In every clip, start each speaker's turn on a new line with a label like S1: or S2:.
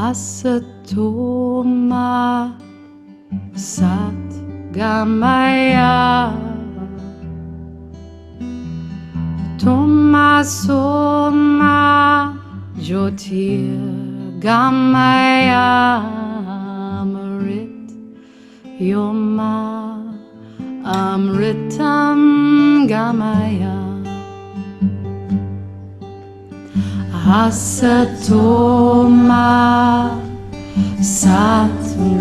S1: Asato Ma Satgamaya Tomaso Ma Jyotir Gamaya Amrit Yoma Amritam Gamaya Asato Ma Satgamaya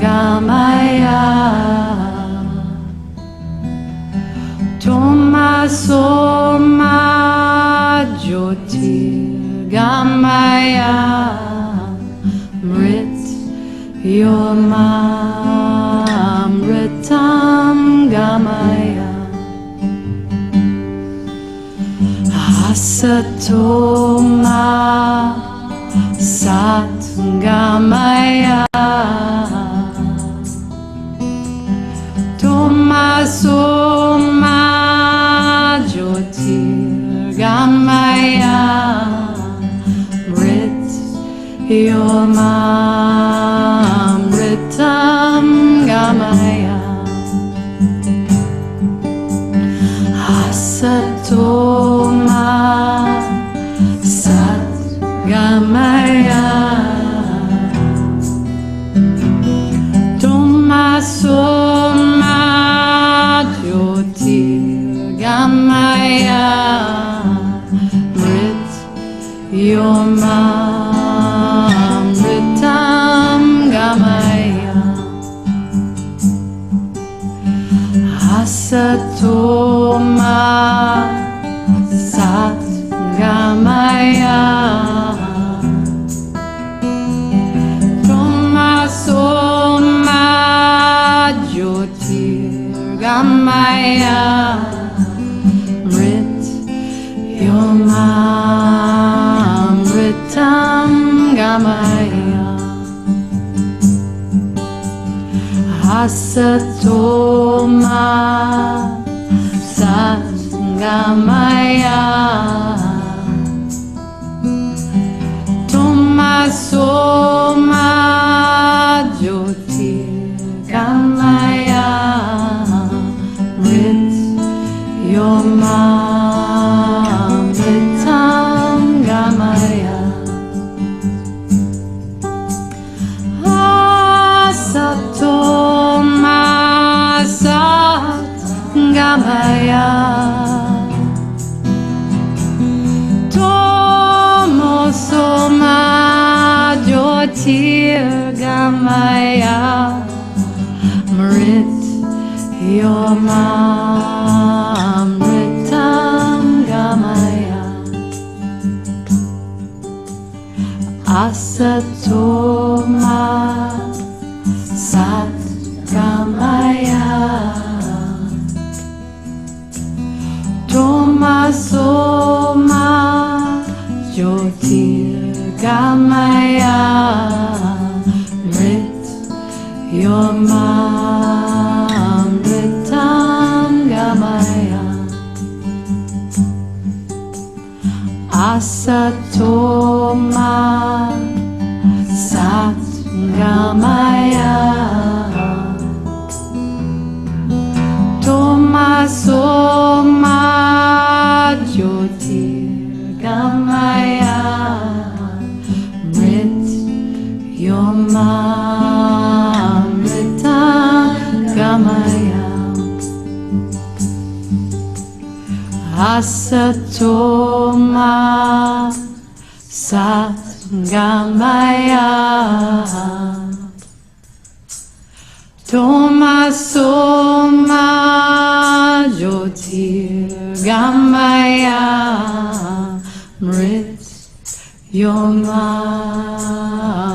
S1: Tomaso Ma Jyotir Gamaya Mrit Yoma Amritam Gamaya Asato Ma Satgamaya Tomaso Ma Jyotir Gamaya Mrit Yoma Amritam Gamaya Asato Ma Satgamaya Tomaso Ma Jyotir Gamaya Mrit Yoma Amritam Gamaya Asato Ma Satgamaya Tomaso Ma Jyotir Gamaya Mrit Yoma Amritam Gamaya Asato Ma Satgamaya Tomaso Ma Jyotir Gamaya Mrit Yoma Amritam Gamaya Asato Ma Satgamaya Tomaso Ma Jyotir Gamaya Mrit Yoma Amritam Gamaya Asato Ma Satgamaya Tomaso Ma Jyotir Gamaya Mrit Yoma Amritam Gamaya Asato Ma Satgamaya Tomaso Ma Jyotir Gamaya Mrit Yoma Amritam Gamaya Asato Ma Satgamaya Tomaso Ma Jyotir Gamaya Mrit Yoma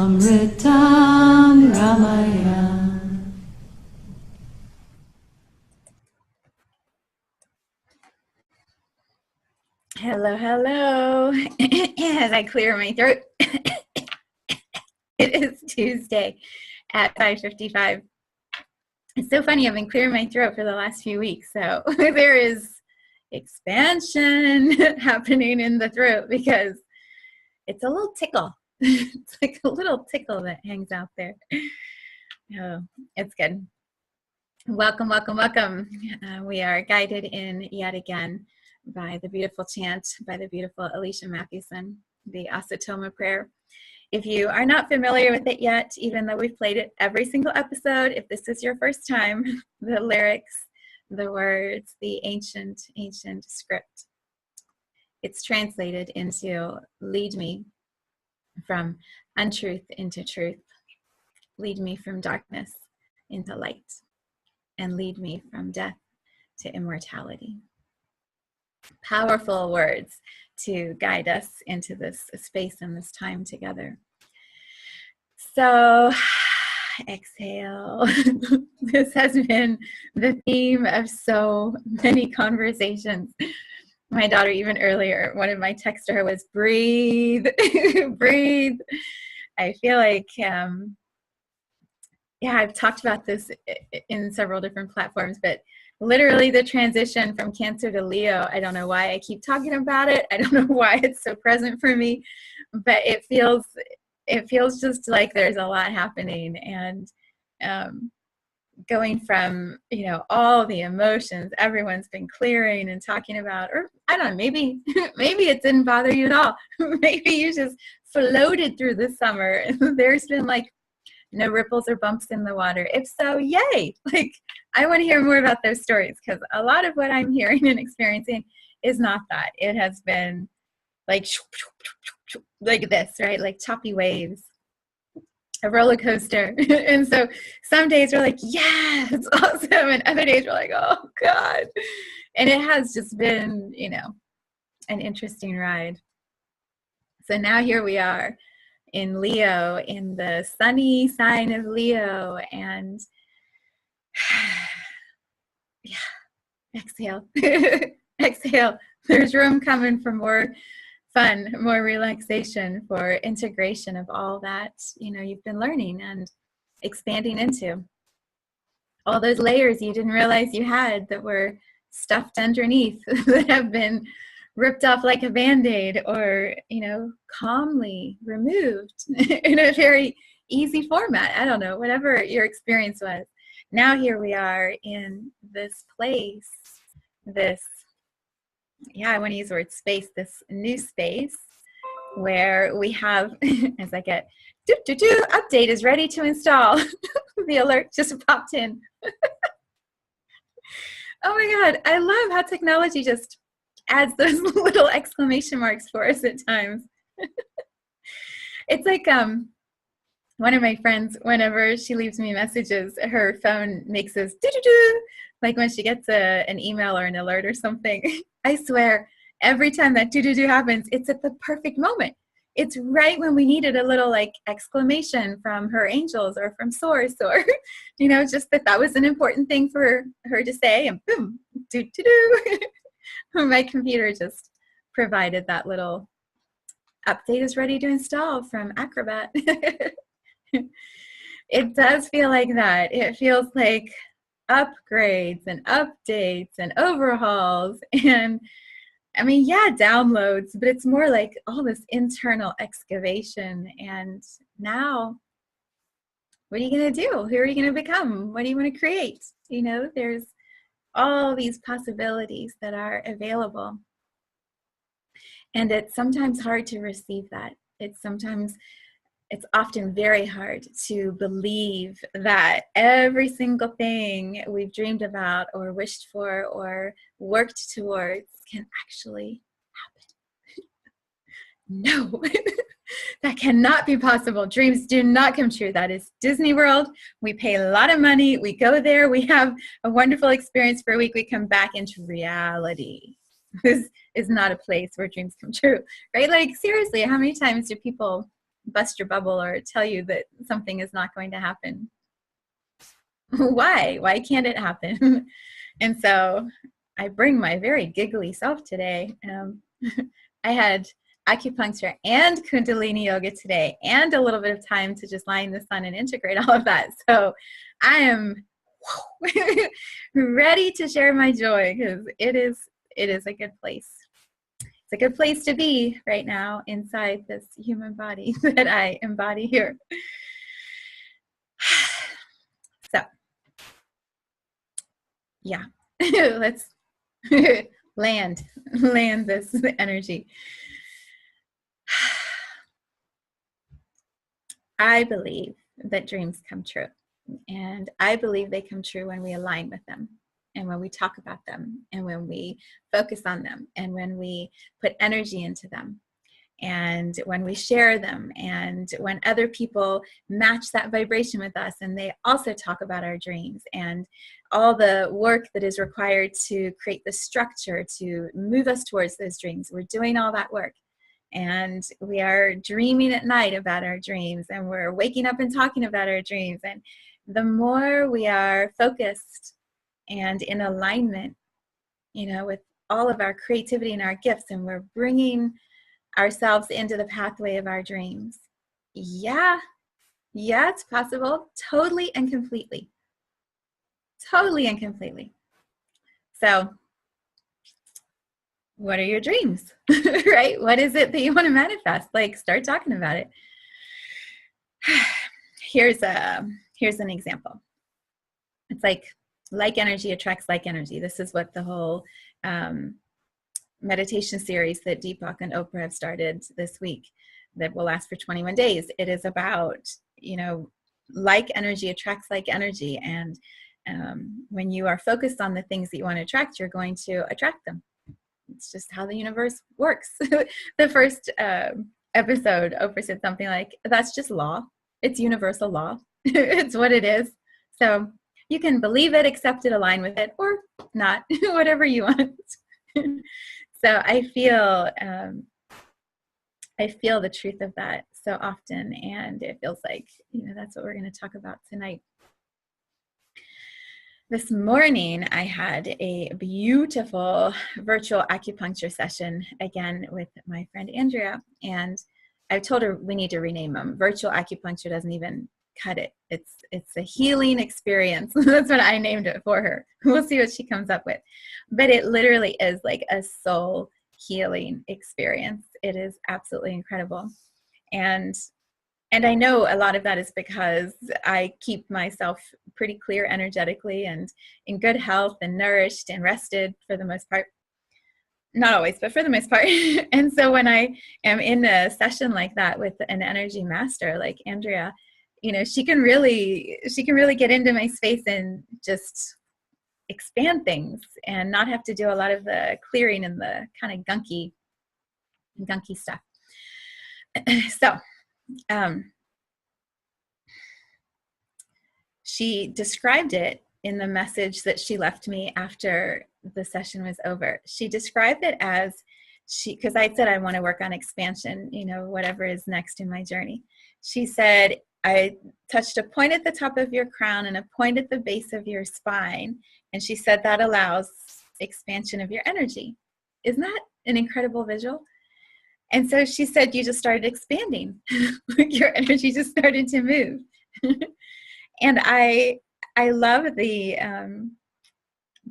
S1: Amritam Gamaya
S2: Hello, hello. As I clear my throat, it is Tuesday at 5:55. It's so funny, I've been clearing my throat for the last few weeks, so there is expansion happening in the throat because it's a little tickle. It's like a little tickle that hangs out there. Oh, it's good. Welcome, welcome, welcome. We are guided in yet again by the beautiful chant by the beautiful Alicia Mathewson, the Asato Ma Prayer. If you are not familiar with it yet, even though we've played it every single episode, if this is your first time, the lyrics, the words, the ancient script, it's translated into lead me from untruth into truth, lead me from darkness into light, and lead me from death to immortality. Powerful words to guide us into this space and this time together. So, exhale. This has been the theme of so many conversations. My daughter, even earlier, one of my texts to her was breathe, breathe. I feel like, I've talked about this in several different platforms, but literally the transition from Cancer to Leo, I don't know why I keep talking about it. I don't know why it's so present for me, but it feels just like there's a lot happening, and going from, all the emotions everyone's been clearing and talking about, or I don't know, maybe it didn't bother you at all. Maybe you just floated through the summer. There's been like no ripples or bumps in the water. If so, yay! Like, I want to hear more about those stories, because a lot of what I'm hearing and experiencing is not that. It has been like this, right? Like choppy waves, a roller coaster. And so some days we're like, yeah, it's awesome. And other days we're like, oh God. And it has just been, an interesting ride. So now here we are in Leo, in the sunny sign of Leo, and exhale. Exhale. There's room coming for more fun, more relaxation, for integration of all that, you've been learning and expanding into. All those layers you didn't realize you had that were stuffed underneath, that have been ripped off like a Band-Aid, or, calmly removed in a very easy format. I don't know, whatever your experience was. Now here we are in this place, I want to use the word space, this new space where we have, as I get, update is ready to install. The alert just popped in. Oh my God, I love how technology just adds those little exclamation marks for us at times. It's like one of my friends, whenever she leaves me messages, her phone makes this doo-doo-doo, like when she gets an email or an alert or something. I swear, every time that doo-doo-doo happens, it's at the perfect moment. It's right when we needed a little like exclamation from her angels or from source, or, just that was an important thing for her to say, and boom, doo-doo-doo. My computer just provided that little update is ready to install from Acrobat. It does feel like that. It feels like upgrades and updates and overhauls and, downloads, but it's more like all this internal excavation. And now, what are you going to do? Who are you going to become? What do you want to create? There's all these possibilities that are available. And it's sometimes hard to receive that. It's often very hard to believe that every single thing we've dreamed about or wished for or worked towards can actually happen. No, that cannot be possible. Dreams do not come true. That is Disney World. We pay a lot of money. We go there. We have a wonderful experience for a week. We come back into reality. This is not a place where dreams come true, right? Like, seriously, how many times do people bust your bubble or tell you that something is not going to happen? Why can't it happen? And so I bring my very giggly self today. I had acupuncture and Kundalini yoga today, and a little bit of time to just lie in the sun and integrate all of that. So I am ready to share my joy, because it is a good place. It's a good place to be right now inside this human body that I embody here. So, yeah, let's land this energy. I believe that dreams come true, and I believe they come true when we align with them, and when we talk about them, and when we focus on them, and when we put energy into them, and when we share them, and when other people match that vibration with us and they also talk about our dreams and all the work that is required to create the structure to move us towards those dreams. We're doing all that work. And we are dreaming at night about our dreams, and we're waking up and talking about our dreams. And the more we are focused and in alignment, with all of our creativity and our gifts, and we're bringing ourselves into the pathway of our dreams. Yeah, it's possible. Totally and completely. Totally and completely. So, what are your dreams, right? What is it that you want to manifest? Like, start talking about it. Here's an example. It's like energy attracts like energy. This is what the whole meditation series that Deepak and Oprah have started this week that will last for 21 days. It is about, like energy attracts like energy. And when you are focused on the things that you want to attract, you're going to attract them. It's just how the universe works. The first episode, Oprah said something like, that's just law. It's universal law. It's what it is. So you can believe it, accept it, align with it, or not, whatever you want. So I feel the truth of that so often, and it feels like, that's what we're going to talk about tonight. This morning, I had a beautiful virtual acupuncture session again with my friend Andrea, and I told her we need to rename them. Virtual acupuncture doesn't even cut it. It's a healing experience. That's what I named it for her. We'll see what she comes up with. But it literally is like a soul healing experience. It is absolutely incredible. And I know a lot of that is because I keep myself pretty clear energetically and in good health and nourished and rested for the most part. Not always, but for the most part. And so when I am in a session like that with an energy master like Andrea, she can really get into my space and just expand things and not have to do a lot of the clearing and the kind of gunky stuff. So, she described it in the message that she left me after the session was over. She described it as because I said I want to work on expansion, whatever is next in my journey. She said, I touched a point at the top of your crown and a point at the base of your spine. And she said that allows expansion of your energy. Isn't that an incredible visual? And so she said, you just started expanding. Your energy just started to move. And I love the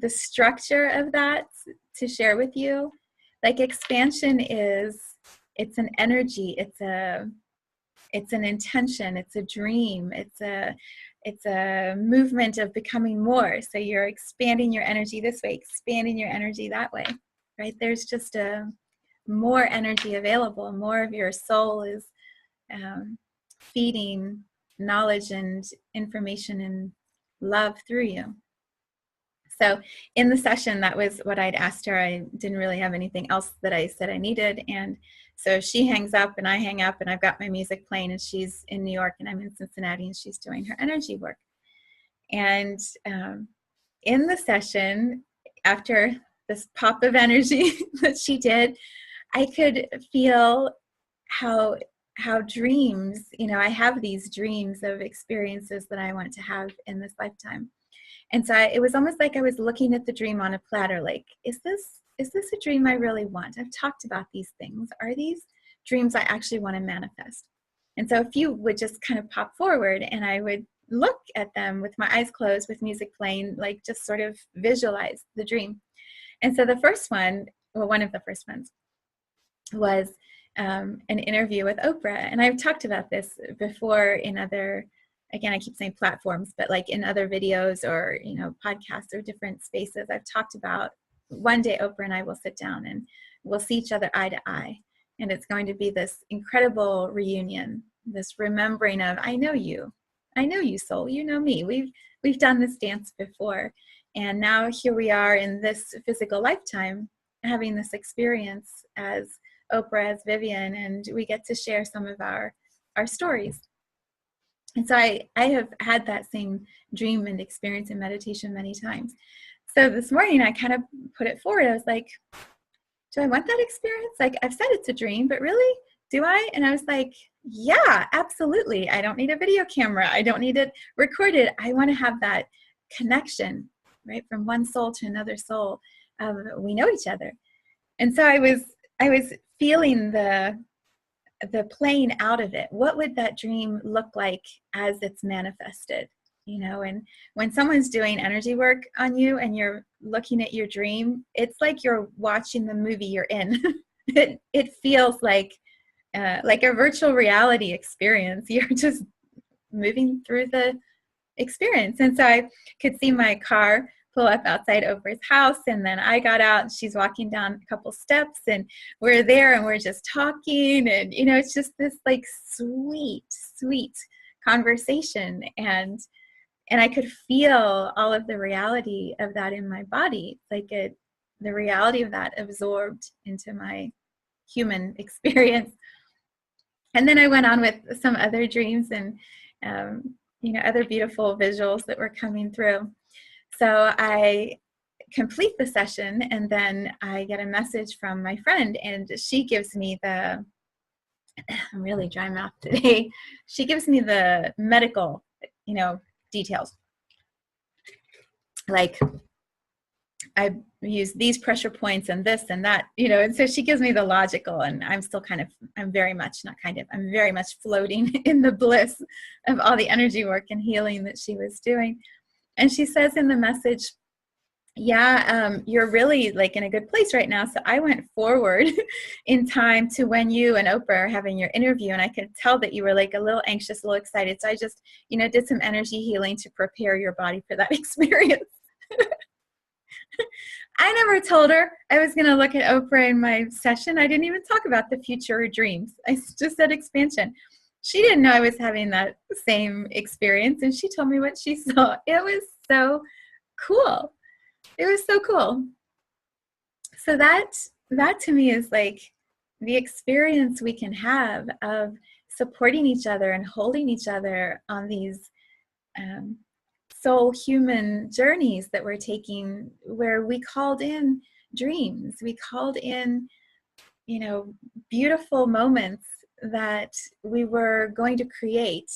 S2: structure of that to share with you. Like, expansion it's an energy, it's an intention, it's a dream, it's a movement of becoming more. So you're expanding your energy this way, expanding your energy that way, right? There's just more energy available. More of your soul is feeding knowledge and information and love through you. So in the session, that was what I'd asked her. I didn't really have anything else that I said I needed. And so she hangs up and I hang up, and I've got my music playing, and she's in New York and I'm in Cincinnati, and she's doing her energy work. And in the session, after this pop of energy that she did, I could feel how dreams, I have these dreams of experiences that I want to have in this lifetime. And so it was almost like I was looking at the dream on a platter, like, is this a dream I really want? I've talked about these things. Are these dreams I actually want to manifest? And so if you would just kind of pop forward and I would look at them with my eyes closed, with music playing, like just sort of visualize the dream. And so the first one, well, one of the first ones, was an interview with Oprah. And I've talked about this before in other, again, I keep saying platforms, but like in other videos or, podcasts or different spaces, I've talked about one day Oprah and I will sit down and we'll see each other eye to eye. And it's going to be this incredible reunion, this remembering of, I know you, soul, you know me. We've done this dance before. And now here we are in this physical lifetime having this experience as Oprah, as Vivian, and we get to share some of our stories. And so I have had that same dream and experience in meditation many times. So this morning I kind of put it forward. I was like, do I want that experience? Like, I've said it's a dream, but really, do I? And I was like, yeah, absolutely. I don't need a video camera. I don't need it recorded. I want to have that connection, right? From one soul to another soul. We know each other. And so I was feeling the playing out of it. What would that dream look like as it's manifested? And when someone's doing energy work on you and you're looking at your dream, it's like you're watching the movie you're in. It feels like a virtual reality experience. You're just moving through the experience. And so I could see my car pull up outside Oprah's house, and then I got out and she's walking down a couple steps and we're there and we're just talking, and it's just this like sweet conversation, and I could feel all of the reality of that in my body, like the reality of that absorbed into my human experience. And then I went on with some other dreams and other beautiful visuals that were coming through. So I complete the session, and then I get a message from my friend, and she gives me I'm really dry mouth today. She gives me the medical, details. Like, I use these pressure points and this and that, and so she gives me the logical, and I'm still I'm very much floating in the bliss of all the energy work and healing that she was doing. And she says in the message, yeah, you're really like in a good place right now. So I went forward in time to when you and Oprah are having your interview, and I could tell that you were like a little anxious, a little excited. So I just, did some energy healing to prepare your body for that experience. I never told her I was going to look at Oprah in my session. I didn't even talk about the future or dreams. I just said expansion. She didn't know I was having that same experience, and she told me what she saw. It was so cool. It was so cool. So that to me is like the experience we can have of supporting each other and holding each other on these soul human journeys that we're taking, where we called in dreams. We called in, beautiful moments that we were going to create.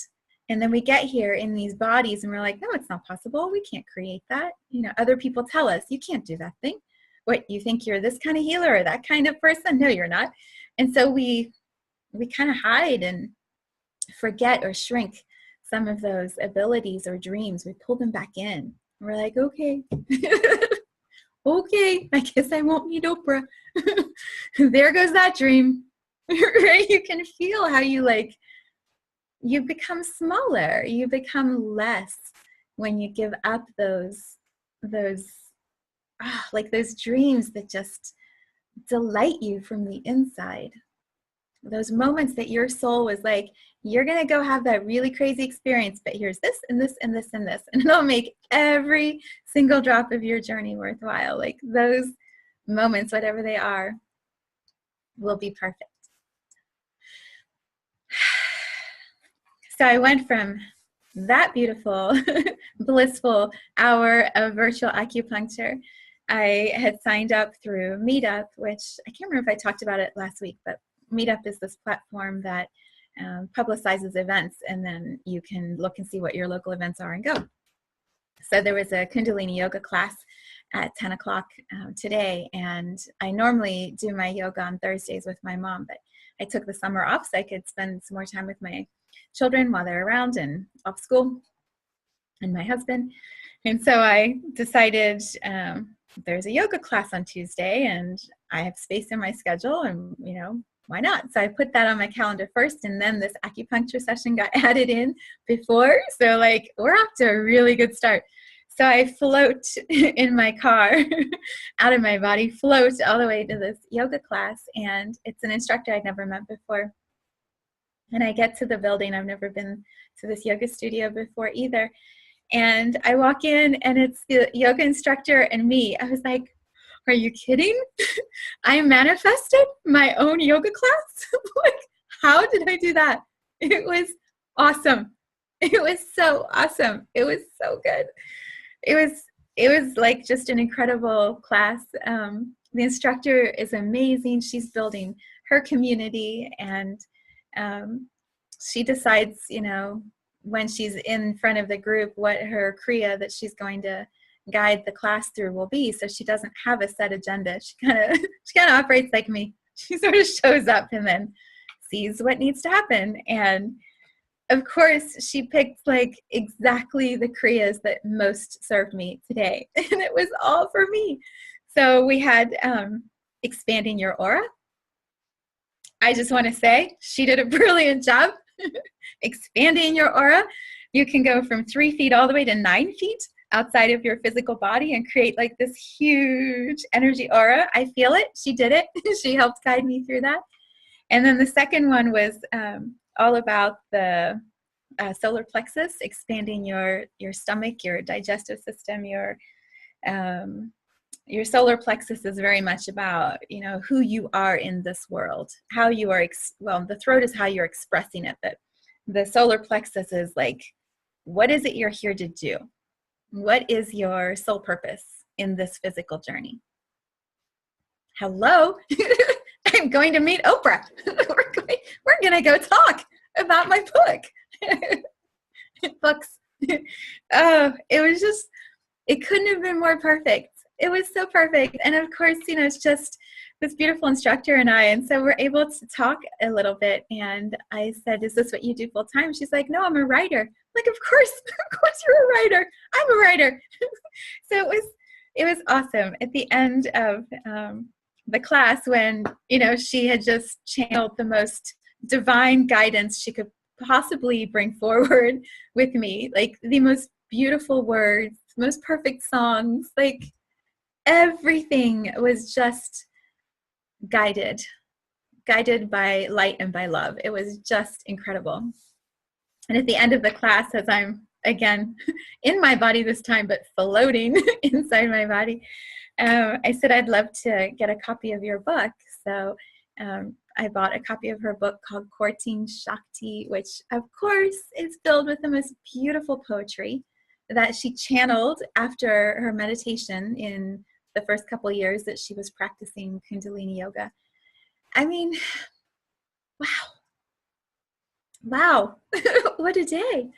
S2: And then we get here in these bodies and we're like, no, it's not possible. We can't create that. Other people tell us, you can't do that thing. What, you think you're this kind of healer or that kind of person? No, you're not. And so we kind of hide and forget or shrink some of those abilities or dreams. We pull them back in. We're like, okay, okay, I guess I won't meet Oprah. There goes that dream. Right? You can feel how you become smaller, you become less when you give up those dreams that just delight you from the inside. Those moments that your soul was like, you're going to go have that really crazy experience, but here's this and this and this and this. And it'll make every single drop of your journey worthwhile. Like those moments, whatever they are, will be perfect. So I went from that beautiful, blissful hour of virtual acupuncture. I had signed up through Meetup, which I can't remember if I talked about it last week, but Meetup is this platform that publicizes events, and then you can look and see what your local events are and go. So there was a Kundalini yoga class at 10 o'clock today, and I normally do my yoga on Thursdays with my mom, but I took the summer off so I could spend some more time with my children while they're around and off school, and my husband. And so I decided there's a yoga class on Tuesday and I have space in my schedule, and why not? So I put that on my calendar first, and then this acupuncture session got added in before. So like, we're off to a really good start. So I float in my car out of my body, float all the way to this yoga class, and it's an instructor I'd never met before. And I get to the building. I've never been to this yoga studio before either. And I walk in, and it's the yoga instructor and me. I was like, are you kidding? I manifested my own yoga class? Like, how did I do that? It was awesome. It was so awesome. It was so good. It was like just an incredible class. The instructor is amazing. She's building her community, and she decides, when she's in front of the group, what her kriya that she's going to guide the class through will be. So she doesn't have a set agenda. She kind of operates like me. She sort of shows up and then sees what needs to happen. And of course, she picked like exactly the kriyas that most served me today. And it was all for me. So we had expanding your aura. I just want to say she did a brilliant job expanding your aura. You can go from 3 feet all the way to 9 feet outside of your physical body and create like this huge energy aura. I feel it. She did it. She helped guide me through that. And then the second one was all about the solar plexus, expanding your stomach, your digestive system. Your solar plexus is very much about, who you are in this world, how you are, the throat is how you're expressing it, but the solar plexus is like, what is it you're here to do? What is your soul purpose in this physical journey? Hello, I'm going to meet Oprah. We're going to go talk about my book. Books. Oh, it couldn't have been more perfect. It was so perfect. And of course, it's just this beautiful instructor and I. And so we're able to talk a little bit. And I said, is this what you do full time? She's like, no, I'm a writer. I'm like, of course you're a writer. I'm a writer. So it was awesome. At the end of the class, when, she had just channeled the most divine guidance she could possibly bring forward with me, like the most beautiful words, most perfect songs, like everything was just guided by light and by love. It was just incredible. And at the end of the class, as I'm again in my body this time, but floating inside my body, I said, I'd love to get a copy of your book. So I bought a copy of her book called Courting Shakti, which of course is filled with the most beautiful poetry that she channeled after her meditation in the first couple of years that she was practicing Kundalini yoga. I mean, wow, what a day.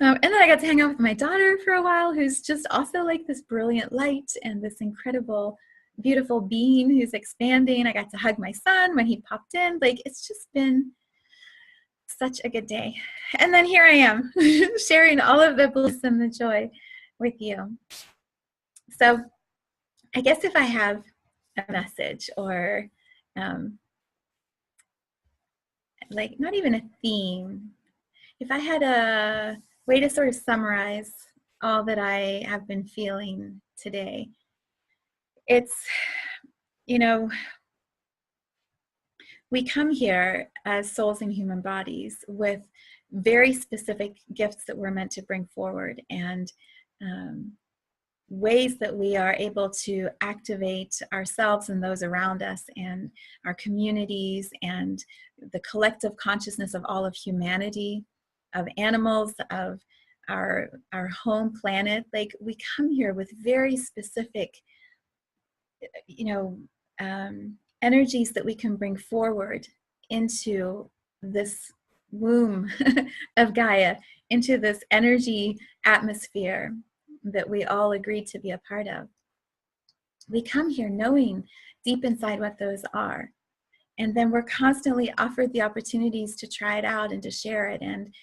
S2: And then I got to hang out with my daughter for a while, who's just also like this brilliant light and this incredible, beautiful being who's expanding. I got to hug my son when he popped in. Like, it's just been such a good day. And then here I am sharing all of the bliss and the joy with you. So I guess if I have a message or like not even a theme, if I had a way to sort of summarize all that I have been feeling today, it's, we come here as souls in human bodies with very specific gifts that we're meant to bring forward, and ways that we are able to activate ourselves and those around us and our communities and the collective consciousness of all of humanity, of animals, of our home planet. Like, we come here with very specific, energies that we can bring forward into this womb of Gaia, into this energy atmosphere that we all agreed to be a part of. We come here knowing deep inside what those are. And then we're constantly offered the opportunities to try it out and to share it and,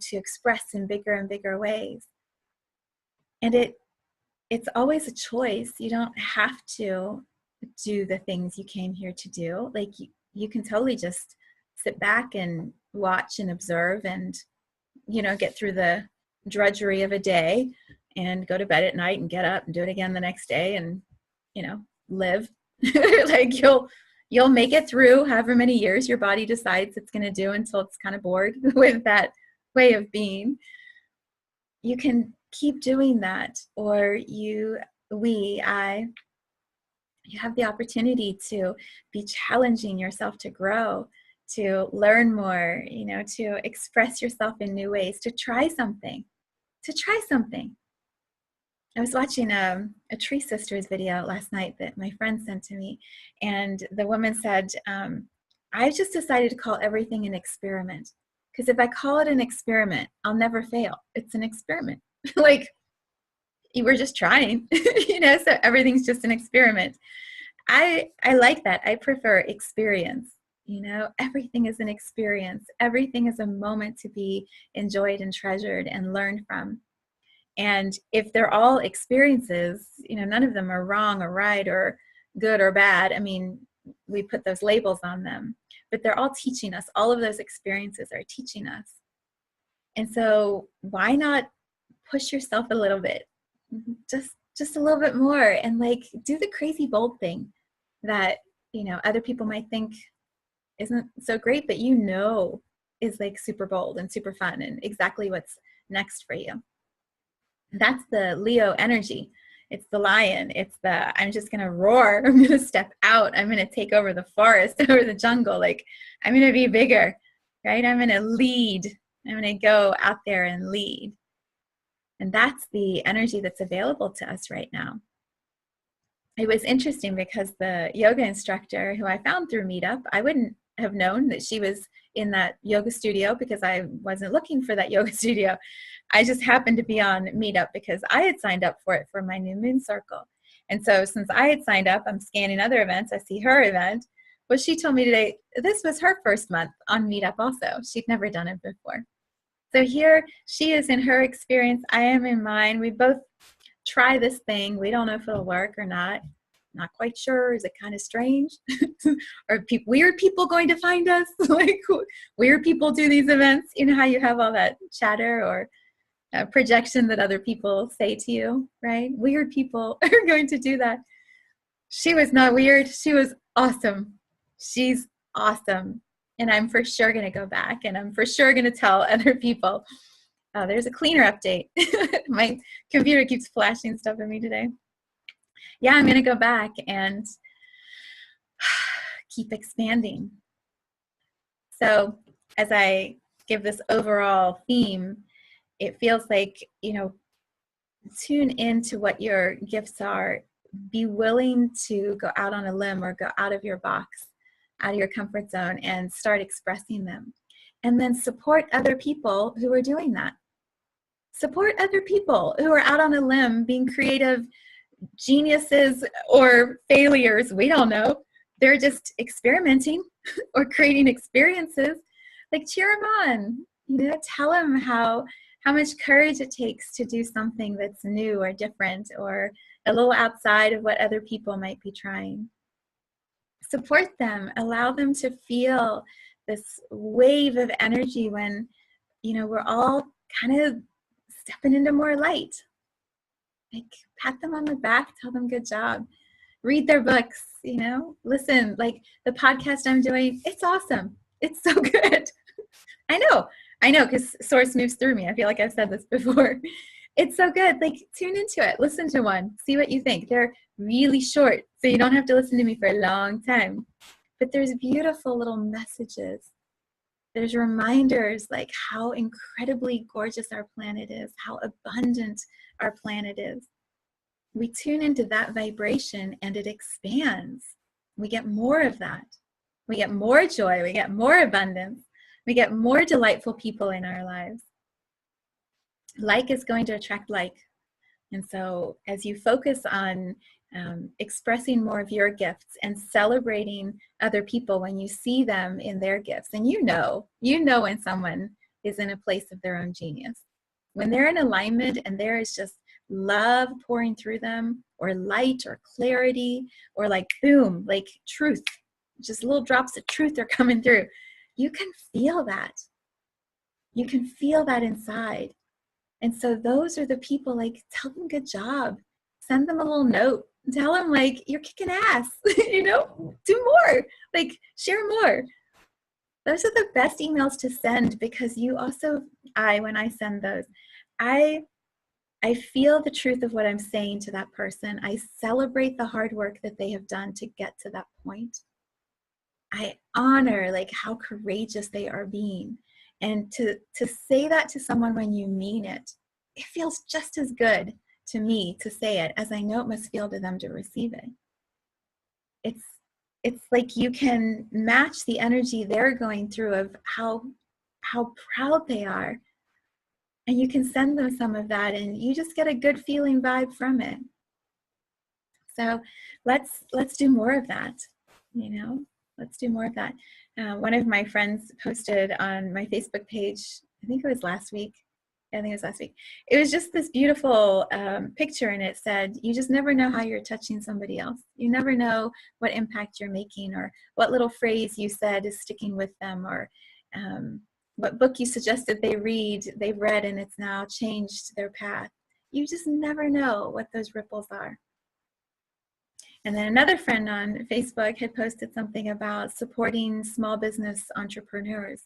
S2: to express in bigger and bigger ways. And it it's always a choice. You don't have to do the things you came here to do. Like you can totally just sit back and watch and observe and, get through the drudgery of a day and go to bed at night and get up and do it again the next day and, live. Like you'll make it through however many years your body decides it's going to do until it's kind of bored with that way of being. You can keep doing that, or you have the opportunity to be challenging yourself to grow, to learn more, to express yourself in new ways, to try something. I was watching a Tree Sisters video last night that my friend sent to me, and the woman said, I've just decided to call everything an experiment, because if I call it an experiment, I'll never fail. It's an experiment. Like, we're just trying, so everything's just an experiment. I like that. I prefer experience. Everything is an experience. Everything is a moment to be enjoyed and treasured and learned from. And if they're all experiences, none of them are wrong or right or good or bad. I mean, we put those labels on them, but they're all teaching us. All of those experiences are teaching us. And so why not push yourself a little bit, just a little bit more, and like do the crazy bold thing that, other people might think isn't so great, but is like super bold and super fun and exactly what's next for you. That's the Leo energy. It's the lion. It's the, I'm just going to roar. I'm going to step out. I'm going to take over the forest, over the jungle. Like, I'm going to be bigger, right? I'm going to lead. I'm going to go out there and lead. And that's the energy that's available to us right now. It was interesting because the yoga instructor who I found through Meetup, I wouldn't have known that she was in that yoga studio because I wasn't looking for that yoga studio. I just happened to be on Meetup because I had signed up for it for my new moon circle. And so since I had signed up, I'm scanning other events. I see her event. Well, she told me today, this was her first month on Meetup also. She'd never done it before. So here she is in her experience. I am in mine. We both try this thing. We don't know if it'll work or not. Not quite sure. Is it kind of strange? Are weird people going to find us? Like, weird people do these events. You know how you have all that chatter or projection that other people say to you, right? Weird people are going to do that. She was not weird. She was awesome. She's awesome. And I'm for sure going to go back, and I'm for sure going to tell other people. There's a cleaner update. My computer keeps flashing stuff at me today. Yeah, I'm going to go back and keep expanding. So as I give this overall theme, it feels like, tune into what your gifts are. Be willing to go out on a limb or go out of your box, out of your comfort zone, and start expressing them. And then support other people who are doing that. Support other people who are out on a limb, being creative, geniuses or failures. We don't know. They're just experimenting or creating experiences. Like, cheer them on. Tell them how much courage it takes to do something that's new or different or a little outside of what other people might be trying. Support them. Allow them to feel this wave of energy when, we're all kind of stepping into more light. Like, pat them on the back, tell them good job. Read their books, listen, like the podcast I'm doing, it's awesome. It's so good. I know, because Source moves through me. I feel like I've said this before. It's so good. Like, tune into it. Listen to one. See what you think. They're really short, so you don't have to listen to me for a long time. But there's beautiful little messages. There's reminders like how incredibly gorgeous our planet is, how abundant our planet is. We tune into that vibration and it expands. We get more of that. We get more joy. We get more abundance. We get more delightful people in our lives. Like is going to attract like. And so as you focus on expressing more of your gifts and celebrating other people when you see them in their gifts, and you know when someone is in a place of their own genius. When they're in alignment and there is just love pouring through them, or light or clarity, or like boom, like truth, just little drops of truth are coming through. You can feel that. You can feel that inside. And so those are the people, like, tell them good job. Send them a little note. Tell them, like, you're kicking ass, you know, do more, like, share more. Those are the best emails to send, because you also, when I send those, I feel the truth of what I'm saying to that person. I celebrate the hard work that they have done to get to that point. I honor, like, how courageous they are being. And to say that to someone when you mean it, it feels just as good to me to say it as I know it must feel to them to receive it. It's like you can match the energy they're going through of how proud they are, and you can send them some of that, and you just get a good feeling vibe from it. So let's do more of that, you know. Let's do more of that. One of my friends posted on my Facebook page, I think it was last week. I think it was last week. It was just this beautiful picture, and it said, you just never know how you're touching somebody else. You never know what impact you're making, or what little phrase you said is sticking with them, or what book you suggested they've read, and it's now changed their path. You just never know what those ripples are. And then another friend on Facebook had posted something about supporting small business entrepreneurs.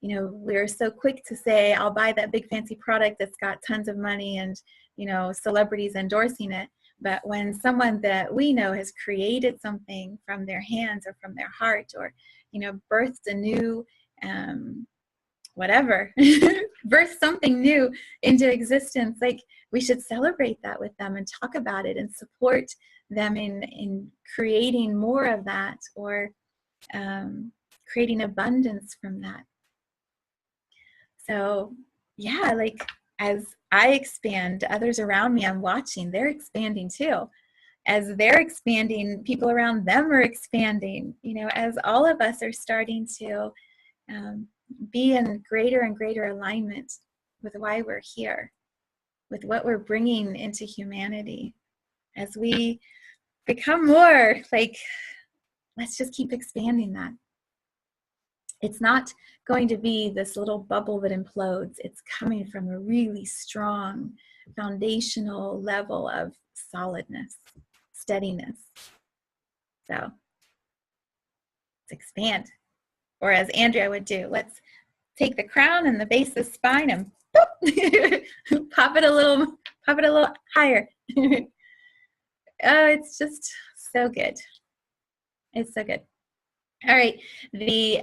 S2: You know, we're so quick to say, I'll buy that big fancy product that's got tons of money and, you know, celebrities endorsing it. But when someone that we know has created something from their hands or from their heart, or, you know, birthed a new, whatever, birthed something new into existence, like, we should celebrate that with them and talk about it and support them in creating more of that, or creating abundance from that. So yeah, like, as I expand, others around me, I'm watching, they're expanding too. As they're expanding, people around them are expanding, you know, as all of us are starting to be in greater and greater alignment with why we're here, with what we're bringing into humanity. As we become more, like, let's just keep expanding that. It's not going to be this little bubble that implodes. It's coming from a really strong foundational level of solidness, steadiness. So let's expand. Or as Andrea would do, let's take the crown and the base of the spine and boop, pop it a little higher. Oh, it's just so good. It's so good. All right, the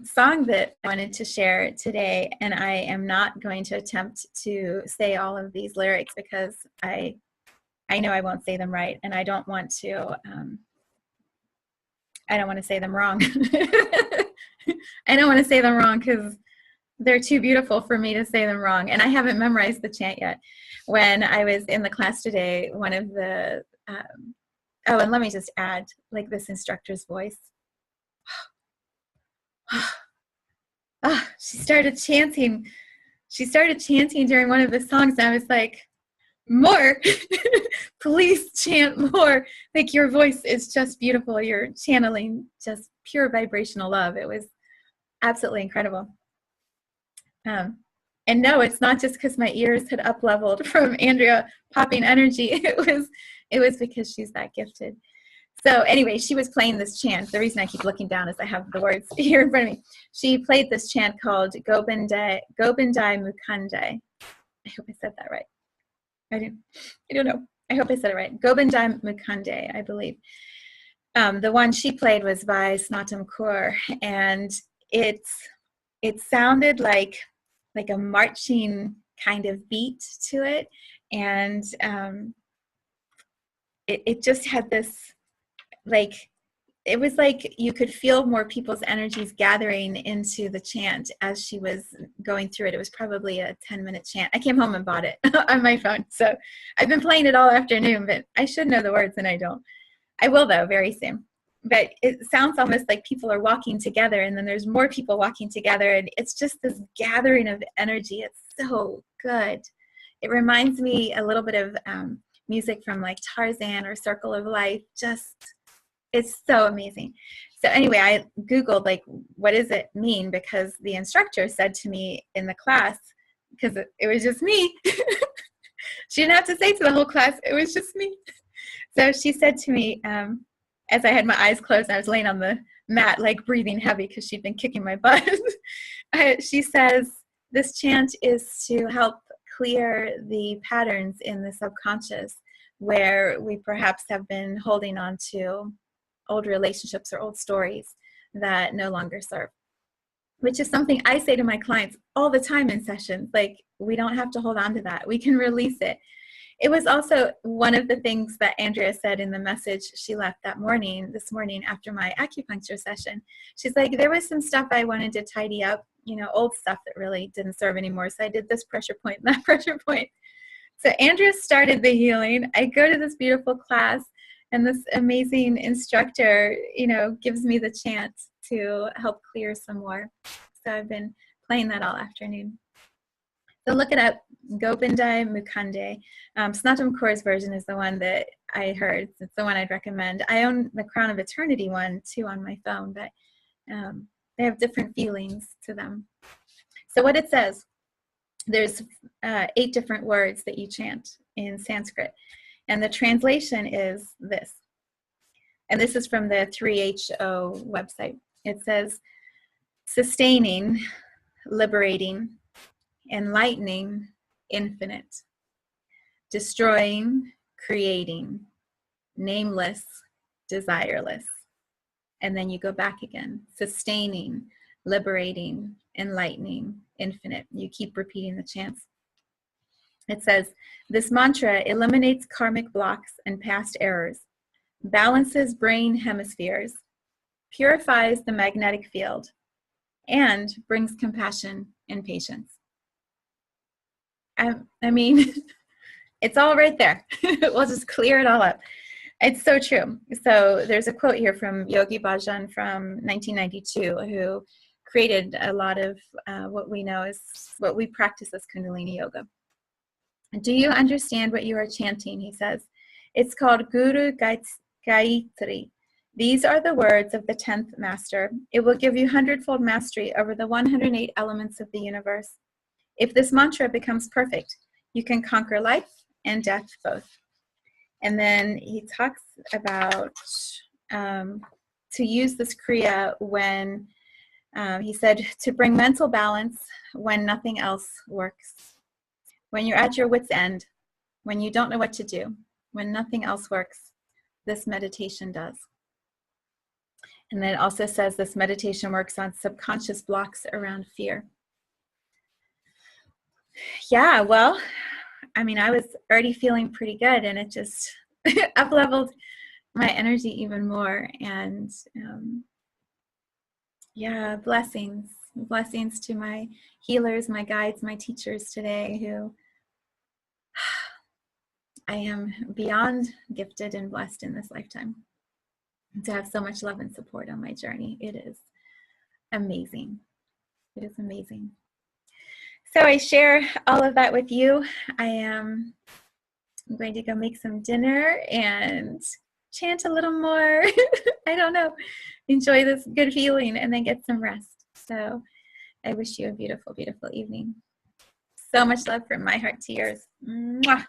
S2: song that I wanted to share today, and I am not going to attempt to say all of these lyrics because I know I won't say them right, and I don't want to say them wrong. I don't want to say them wrong because they're too beautiful for me to say them wrong, and I haven't memorized the chant yet. When I was in the class today, one of the oh, and let me just add, like, this instructor's voice. She started chanting during one of the songs, and I was like, more, please chant more. Like, your voice is just beautiful. You're channeling just pure vibrational love. It was absolutely incredible. And no, it's not just because my ears had up-leveled from Andrea popping energy. It was because she's that gifted. So anyway, she was playing this chant. The reason I keep looking down is I have the words here in front of me. She played this chant called Gobindai Mukundai. I hope I said that right. I don't know. I hope I said it right. Gobindai Mukundai, I believe. The one she played was by Snatam Kaur, and it sounded like a marching kind of beat to it, and it just had this, like, it was like you could feel more people's energies gathering into the chant as she was going through it. It was probably a 10-minute chant. I came home and bought it on my phone, so I've been playing it all afternoon, but I should know the words and I don't. I will, though, very soon. But it sounds almost like people are walking together, and then there's more people walking together, and it's just this gathering of energy. It's so good. it reminds me a little bit of music from like Tarzan or Circle of Life. Just, it's so amazing. So anyway, I Googled like, what does it mean? Because the instructor said to me in the class, because it was just me. She didn't have to say to the whole class, it was just me. So she said to me, as I had my eyes closed and I was laying on the mat, like breathing heavy because she'd been kicking my butt. She says, this chant is to help clear the patterns in the subconscious where we perhaps have been holding on to old relationships or old stories that no longer serve, which is something I say to my clients all the time in sessions. Like, we don't have to hold on to that. We can release it. It was also one of the things that Andrea said in the message she left this morning after my acupuncture session. She's like, there was some stuff I wanted to tidy up, old stuff that really didn't serve anymore. So I did this pressure point, that pressure point. So Andrea started the healing. I go to this beautiful class, and this amazing instructor, gives me the chance to help clear some more. So I've been playing that all afternoon. So look it up, Gopindai Mukande. Snatam Kaur's version is the one that I heard. It's the one I'd recommend. I own the Crown of Eternity one too on my phone, but they have different feelings to them. So what it says, there's 8 different words that you chant in Sanskrit. And the translation is this. And this is from the 3HO website. It says, sustaining, liberating, enlightening, infinite, destroying, creating, nameless, desireless. And then you go back again, sustaining, liberating, enlightening, infinite. You keep repeating the chants. It says, this mantra eliminates karmic blocks and past errors, balances brain hemispheres, purifies the magnetic field, and brings compassion and patience. I mean, it's all right there. We'll just clear it all up. It's so true. So there's a quote here from Yogi Bhajan from 1992, who created a lot of what we know is what we practice as Kundalini Yoga. Do you understand what you are chanting? He says. It's called Guru Gayatri. These are the words of the 10th master. It will give you 100-fold mastery over the 108 elements of the universe. If this mantra becomes perfect, you can conquer life and death both. And then he talks about to use this kriya when, he said, to bring mental balance when nothing else works. When you're at your wit's end, when you don't know what to do, when nothing else works, this meditation does. And then it also says this meditation works on subconscious blocks around fear. Yeah, well, I mean, I was already feeling pretty good, and it just up-leveled my energy even more. And yeah, blessings to my healers, my guides, my teachers today, who I am beyond gifted and blessed in this lifetime to have so much love and support on my journey. It is amazing. It is amazing. So I share all of that with you. I'm going to go make some dinner and chant a little more. I don't know. Enjoy this good feeling and then get some rest. So I wish you a beautiful, beautiful evening. So much love from my heart to yours. Mwah.